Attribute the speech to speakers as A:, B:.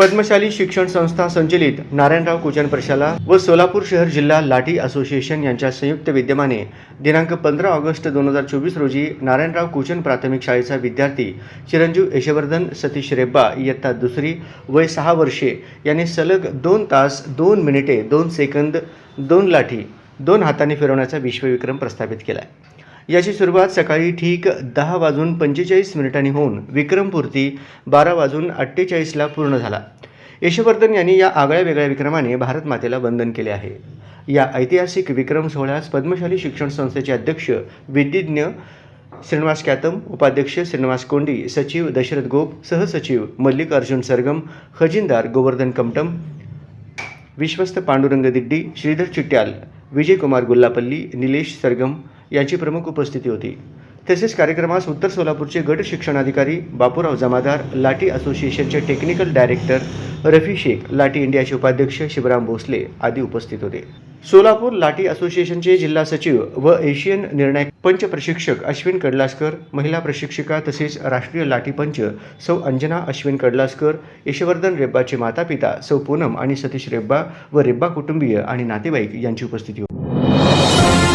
A: पद्मशाली शिक्षण संस्था संचलित नारायणराव कुचन प्रशाला व सोलापूर शहर जिल्हा लाठी असोसिएशन यांच्या संयुक्त विद्यमाने दिनांक 15 ऑगस्ट 2024 रोजी नारायणराव कुचन प्राथमिक शाळेचा विद्यार्थी चिरंजीव यशवर्धन सतीश रेब्बा इयत्ता दुसरी वय 6 वर्षे यांनी सलग 2 तास 2 मिनिटे 2 सेकंद 2 लाठी 2 हातांनी फिरवण्याचा विश्वविक्रम प्रस्थापित केला आहे। याची सुरुवात सकाळी ठीक 10:45 होऊन विक्रमपूर्ती 12:48 पूर्ण झाला। यशवर्धन यांनी या आगळ्या वेगळ्या विक्रमाने भारत मातेला वंदन केले आहे। या ऐतिहासिक विक्रम सोहळ्यास पद्मशाली शिक्षण संस्थेचे अध्यक्ष विधिज्ञ श्रीनिवास कॅतम, उपाध्यक्ष श्रीनिवास कोंडी, सचिव दशरथ गोप, सहसचिव मल्लिकार्जुन सरगम, खजिनदार गोवर्धन कमटम, विश्वस्त पांडुरंग दिड्डी, श्रीधर चिट्याल, विजयकुमार गुल्लापल्ली, निलेश सरगम यांची प्रमुख उपस्थिती होती। तसेच कार्यक्रमास उत्तर सोलापूरचे गट शिक्षणाधिकारी बापूराव जमादार, लाठी असोसिएशनचे टेक्निकल डायरेक्टर रफी शेख, लाठी इंडियाचे उपाध्यक्ष शिवराम भोसले आदी उपस्थित होते। सोलापूर लाठी असोसिएशनचे जिल्हा सचिव व एशियन निर्णायक पंच प्रशिक्षक अश्विन कडलासकर, महिला प्रशिक्षिका तसेच राष्ट्रीय लाठी पंच सौ अंजना अश्विन कडलासकर, यशवर्धन रेब्बाचे मातापिता सौ पूनम आणि सतीश रेब्बा व रेब्बा कुटुंबीय आणि नातेवाईक यांची उपस्थिती होती।